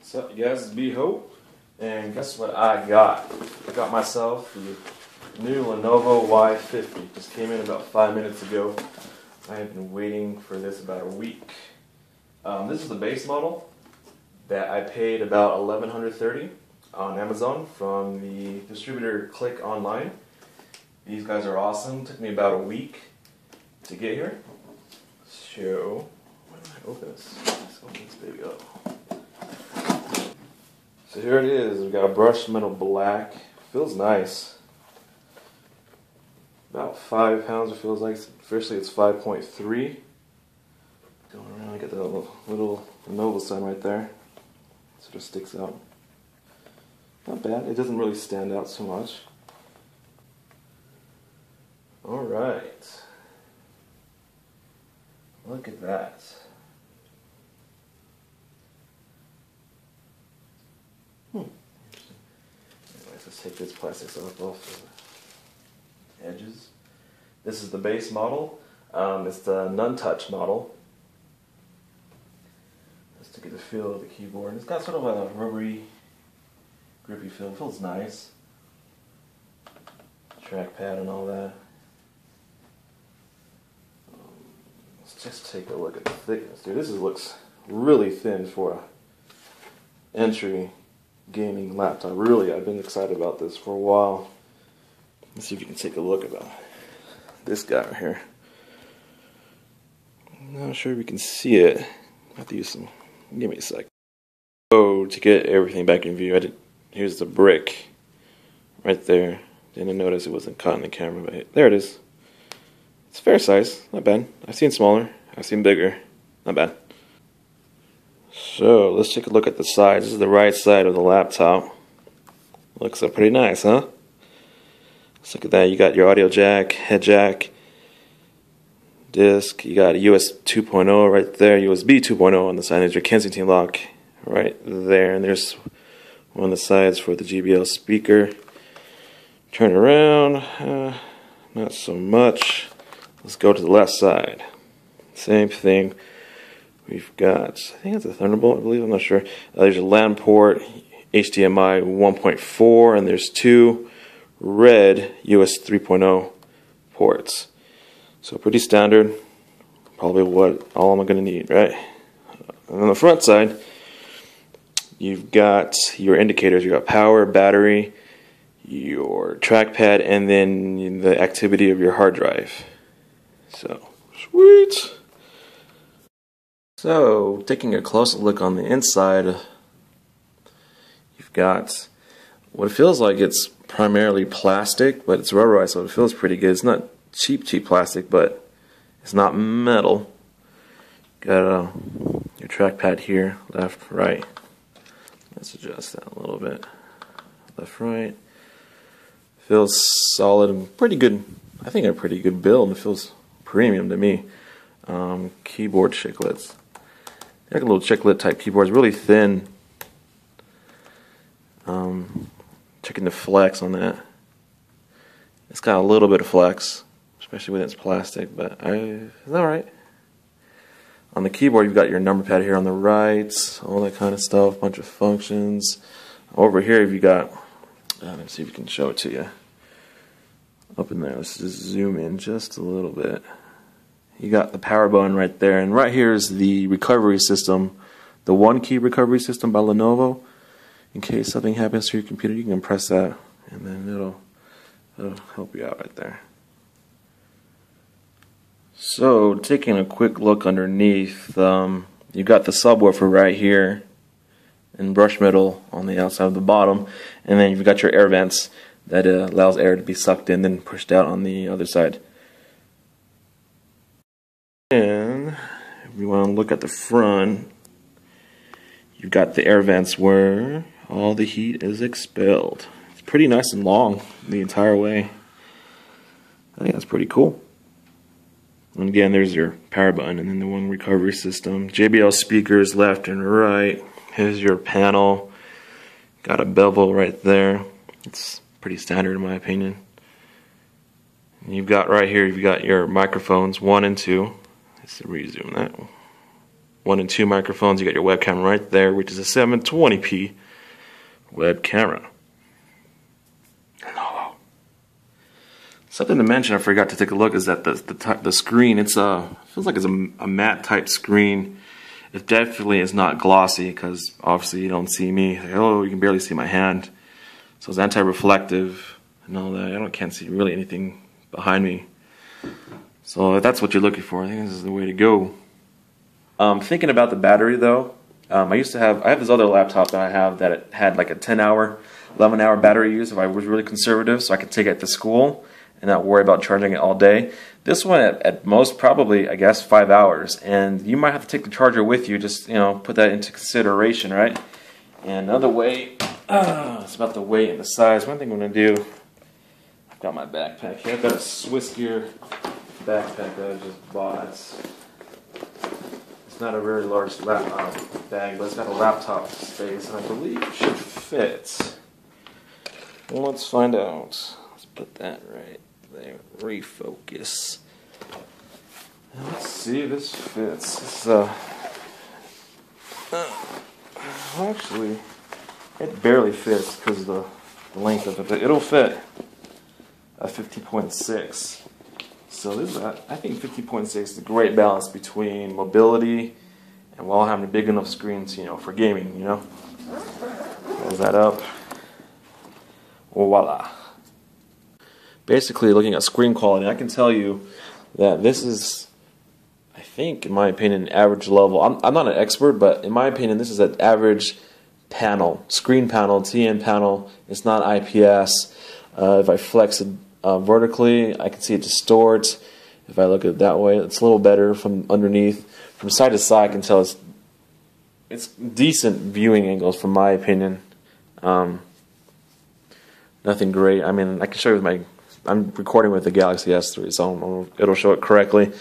What's up, you guys? It's B-Hope, and guess what I got? I got myself the new Lenovo Y50. Just came in about 5 minutes ago. I have been waiting for this about a week. This is the base model that I paid about $1,130 on Amazon from the distributor Click Online. These guys are awesome. Took me about a week to get here. So, why don't I open this? Let's open this baby up. So here it is. We've got a brushed metal black. Feels nice. About 5 pounds it feels like. Officially it's 5.3. Going around, I got the little Lenovo sign right there. Sort of sticks out. Not bad. It doesn't really stand out so much. Alright. Look at that. Anyways, let's take this plastic stuff off the edges. This is the base model. It's the non-touch model. Just to get the feel of the keyboard. It's got sort of a rubbery, grippy feel. It feels nice. Trackpad and all that. Let's just take a look at the thickness. Dude, this looks really thin for an entry gaming laptop. Really, I've been excited about this for a while. Let's see if you can take a look at this guy right here. I'm not sure if you can see it. I have to use some. Give me a sec. So to get everything back in view, here's the brick right there. Didn't notice it wasn't caught in the camera, but there it is. It's fair size, not bad. I've seen smaller, I've seen bigger, not bad. So let's take a look at the sides. This is the right side of the laptop. Looks pretty nice, huh? Let's look at that. You got your audio jack, head jack, disc. You got a US 2.0 right there, USB 2.0 on the side. There's your Kensington lock right there, and there's one on the sides for the JBL speaker. Turn around, not so much. Let's go to the left side. Same thing. We've got, I think it's a Thunderbolt, I believe, I'm not sure. There's a LAN port, HDMI 1.4, and there's 2 red US 3.0 ports. So pretty standard, probably all I'm going to need, right? And on the front side, you've got your indicators. You've got power, battery, your trackpad, and then the activity of your hard drive. So, sweet! So, taking a closer look on the inside, you've got what feels like it's primarily plastic, but it's rubberized, so it feels pretty good. It's not cheap plastic, but it's not metal. Got your trackpad here, left, right. Let's adjust that a little bit. Left, right. Feels solid and pretty good. I think a pretty good build. It feels premium to me. Keyboard chiclets. Like a little chiclet type keyboard. It's really thin. Checking the flex on that. It's got a little bit of flex, especially when it's plastic, but it's alright. On the keyboard, you've got your number pad here on the right, all that kind of stuff, bunch of functions. Over here, you've got, let's see if we can show it to you. Up in there, let's just zoom in just a little bit. You got the power button right there, and right here is the recovery system, the one-key recovery system by Lenovo. In case something happens to your computer, you can press that, and then it'll help you out right there. So, taking a quick look underneath, you got the subwoofer right here, and brush metal on the outside of the bottom, and then you've got your air vents that allows air to be sucked in, then pushed out on the other side. And if you want to look at the front, you've got the air vents where all the heat is expelled. It's pretty nice and long the entire way. I think that's pretty cool. And again, there's your power button and then the one recovery system. JBL speakers left and right. Here's your panel. Got a bevel right there. It's pretty standard in my opinion. And you've got right here, you've got your microphones 1 and 2. Let's resume that. 1 and 2 microphones. You got your webcam right there, which is a 720p web camera. Lenovo. Something to mention I forgot to take a look is that the screen, it's feels like it's a matte type screen. It definitely is not glossy because obviously you don't see me. Oh, you can barely see my hand. So it's anti-reflective and all that. I can't see really anything behind me. So if that's what you're looking for, I think this is the way to go. Thinking about the battery though, I have this other laptop that I have that it had like a 10-hour, 11-hour battery use if I was really conservative, so I could take it to school and not worry about charging it all day. This one at most probably, I guess, 5 hours, and you might have to take the charger with you. Just put that into consideration, right? And another way, it's about the weight and the size. One thing I'm gonna do, I've got my backpack here. I've got a Swiss Gear backpack that I just bought. It's not a very large bag, but it's got a laptop space, and I believe it should fit. Well, let's find out. Let's put that right there. Refocus. And let's see if this fits. It's, actually, it barely fits because of the length of it, but it'll fit a 50.6. So this is, I think 50.6 is a great balance between mobility and while having a big enough screen to, for gaming, Close that up. Voila. Basically, looking at screen quality, I can tell you that this is, I think, in my opinion, average level. I'm not an expert, but in my opinion, this is an average panel, screen panel, TN panel. It's not IPS. If I flex it vertically, I can see it distort. If I look at it that way, it's a little better from underneath. From side to side, I can tell it's decent viewing angles, from my opinion. Nothing great. I mean, I can show you with I'm recording with the Galaxy S3, so it'll show it correctly.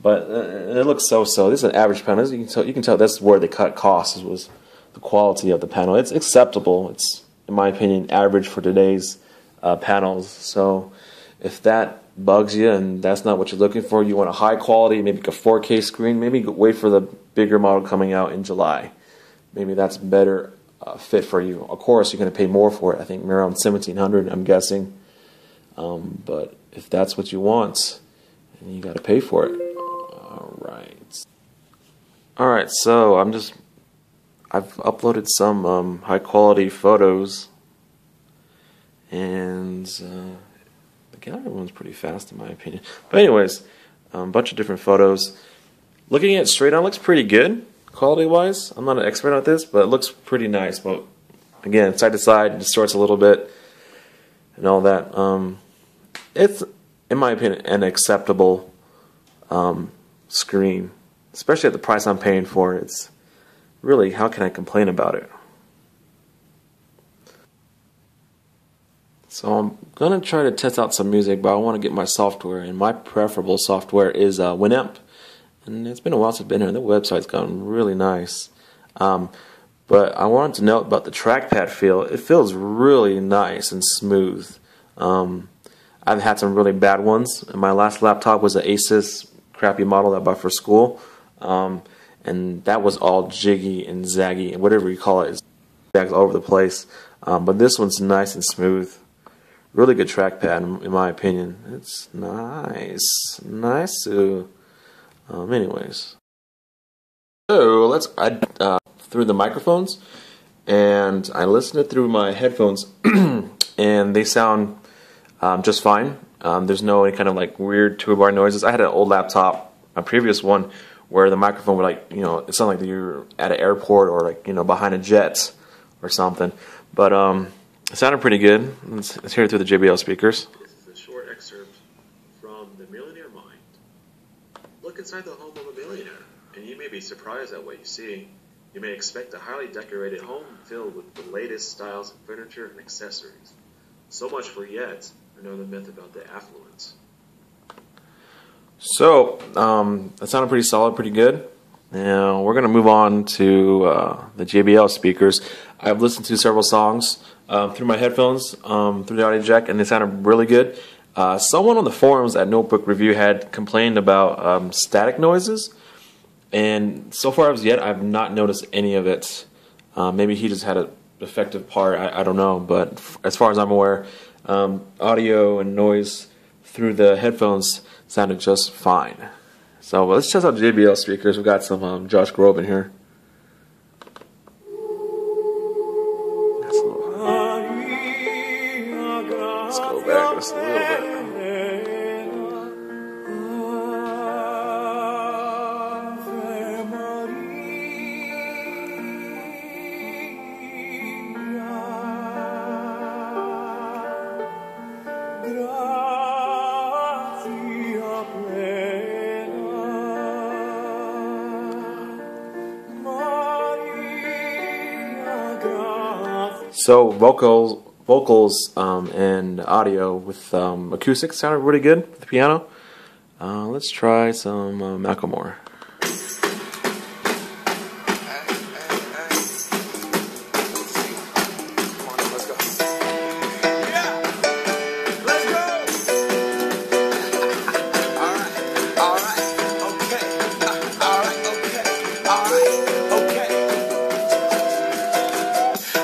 But it looks so-so. This is an average panel. You can tell that's where they cut costs, was the quality of the panel. It's acceptable. It's, in my opinion, average for today's panels. So if that bugs you and that's not what you're looking for, you want a high quality, maybe like a 4K screen, maybe wait for the bigger model coming out in July. Maybe that's better fit for you. Of course, you're going to pay more for it. I think around $1,700, I'm guessing. But if that's what you want, you got to pay for it. All right. So I've uploaded some high quality photos, and the gallery one's pretty fast in my opinion. But anyways, a bunch of different photos. Looking at it straight on, looks pretty good quality wise. I'm not an expert at this, but it looks pretty nice. But again, side to side, it distorts a little bit and all that. It's, in my opinion, an acceptable screen, especially at the price I'm paying for it. It's really, how can I complain about it? So I'm going to try to test out some music, but I want to get my software, and my preferable software is Winamp. And it's been a while since I've been here, and the website's gotten really nice. But I wanted to note about the trackpad feel. It feels really nice and smooth. I've had some really bad ones. My last laptop was an Asus crappy model that I bought for school. And that was all jiggy and zaggy, and whatever you call it, zags all over the place. But this one's nice and smooth. Really good trackpad, in my opinion. It's nice. Anyways. So, I through the microphones, and I listened it through my headphones, and they sound just fine. There's no any kind of like weird toolbar noises. I had an old laptop, a previous one, where the microphone would it sounded like you're at an airport or behind a jet or something. But it sounded pretty good. Let's hear it through the JBL speakers. This is a short excerpt from The Millionaire Mind. Look inside the home of a millionaire, and you may be surprised at what you see. You may expect a highly decorated home filled with the latest styles of furniture and accessories. So much for yet another myth about the affluence. So, that sounded pretty solid, pretty good. Now, we're going to move on to the JBL speakers. I've listened to several songs through my headphones, through the audio jack, and they sounded really good. Someone on the forums at Notebook Review had complained about static noises, and so far as yet, I've not noticed any of it. Maybe he just had an defective part. I don't know. But as far as I'm aware, audio and noise through the headphones sounded just fine. So let's test out JBL speakers. We've got some Josh Groban here. Let's go back just a little bit. So vocals and audio with acoustics sounded really good with the piano. Let's try some Macklemore.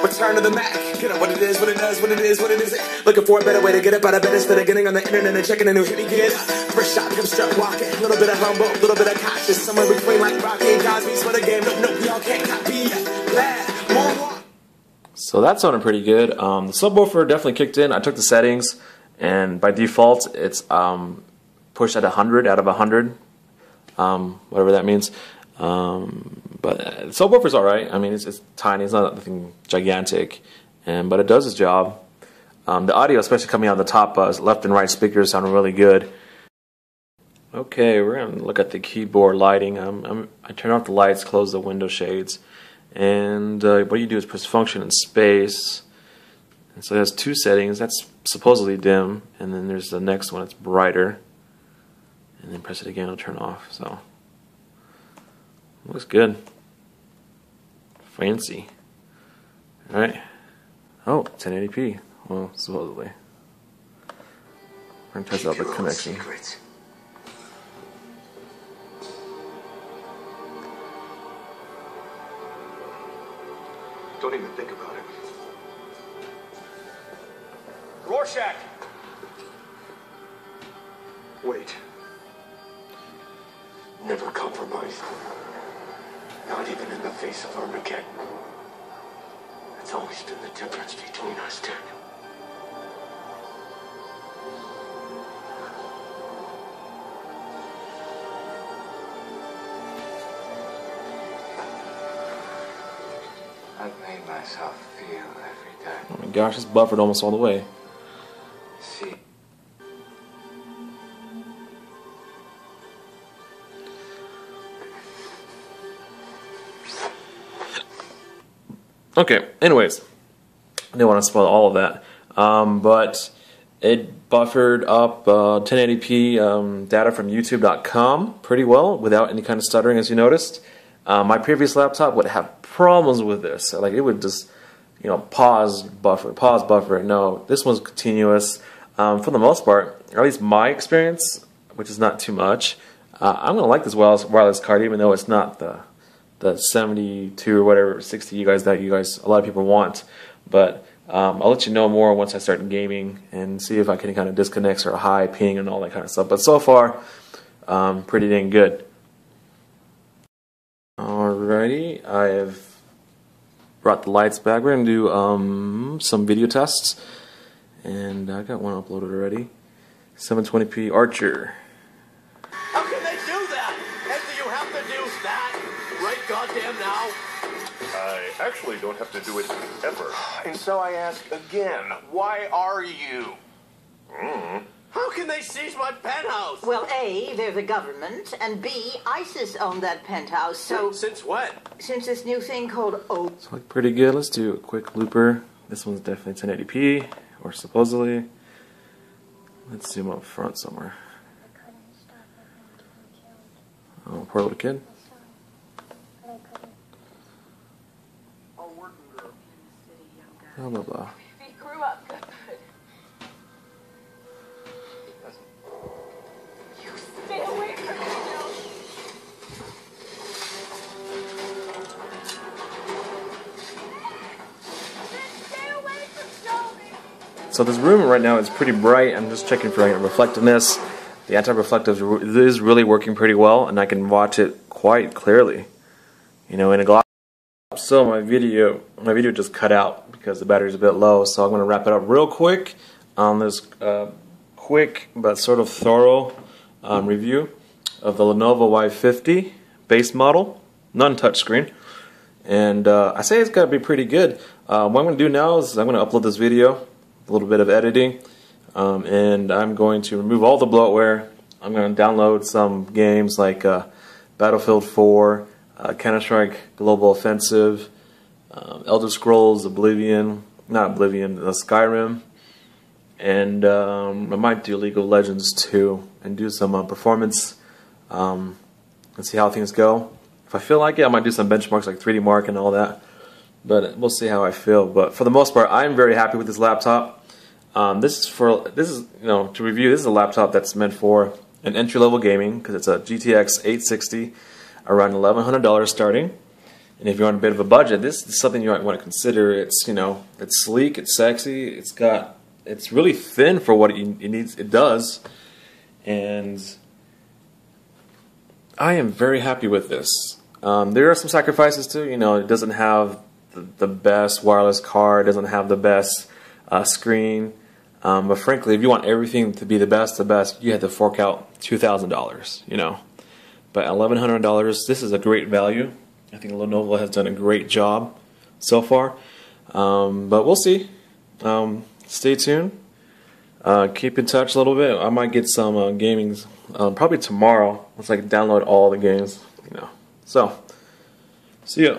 Return to the Mac. Get up what it is, what it does, what it is, what it isn't. Looking for a better way to get up out of bed instead of getting on the internet and checking a new hit. Me get up. First shot, come strut walking. A little bit of humble, a little bit of cautious. Somewhere between like Rocky and Cosby's for the game. Nope, y'all can't copy yet. Glad, more. So that sounded pretty good. The subwoofer definitely kicked in. I took the settings, and by default, it's pushed at 100 out of 100, whatever that means. But the subwoofer's alright. I mean, it's tiny. It's not anything gigantic, but it does its job. The audio, especially coming out of the top left and right speakers, sound really good. Okay, we're going to look at the keyboard lighting. I turn off the lights, close the window shades, and what you do is press function in space. And so it has two settings. That's supposedly dim, and then there's the next one. It's brighter, and then press it again. It'll turn off. So looks good. Fancy. Alright. Oh, 1080p. Well, supposedly. We're going to test out the connection. Don't even think about it. Rorschach! Wait. Never compromise. Not even in the face of Armageddon. It's always been the difference between us, Daniel. I've made myself feel every day. Oh my gosh, it's buffered almost all the way. See. Okay, anyways, I didn't want to spoil all of that, but it buffered up 1080p data from YouTube.com pretty well without any kind of stuttering, as you noticed. My previous laptop would have problems with this. Like, it would just, pause, buffer. No, this one's continuous. For the most part, or at least my experience, which is not too much, I'm going to like this wireless card, even though it's not the 72 or whatever, 60 that you guys, a lot of people want. But I'll let you know more once I start gaming and see if I can kind of disconnects or high ping and all that kind of stuff. But so far, pretty dang good. Alrighty, I have brought the lights back. We're going to do some video tests. And I got one uploaded already. 720p Archer. How can they do that? And do you have to do that right goddamn now? I actually don't have to do it ever. And so I ask again, why are you? How can they seize my penthouse? Well, A, they're the government, and B, ISIS owned that penthouse, so... Since when? Since this new thing called O... It's like pretty good. Let's do a quick looper. This one's definitely 1080p, or supposedly. Let's zoom up front somewhere. Oh, poor little kid. Blah, blah, blah. He grew up good. Stay away from me, So this room right now is pretty bright. I'm just checking for reflectiveness. The anti-reflective is really working pretty well, and I can watch it quite clearly, you know, in a gloss. So my video just cut out because the battery's a bit low, so I'm going to wrap it up real quick on this quick but sort of thorough review of the Lenovo Y50 base model, non-touchscreen. And I say it's got to be pretty good. What I'm going to do now is I'm going to upload this video, a little bit of editing, and I'm going to remove all the bloatware. I'm going to download some games like Battlefield 4, Counter-Strike Global Offensive, Elder Scrolls, Skyrim, and I might do League of Legends too, and do some performance and see how things go. If I feel like it, I might do some benchmarks like 3D Mark and all that, but we'll see how I feel. But for the most part, I'm very happy with this laptop. This is you know, to review. This is a laptop that's meant for an entry-level gaming because it's a GTX 860, around $1,100 starting. And if you're on a bit of a budget, this is something you might want to consider. It's, you know, it's sleek, it's sexy, it's really thin for what it does, and I am very happy with this. There are some sacrifices too. You know, it doesn't have the best wireless card, doesn't have the best screen. But frankly, if you want everything to be the best, you have to fork out $2,000. You know, but at $1,100, this is a great value. I think Lenovo has done a great job so far. But we'll see. Stay tuned. Keep in touch a little bit. I might get some gaming probably tomorrow once I can download all the games. You know. So, see ya.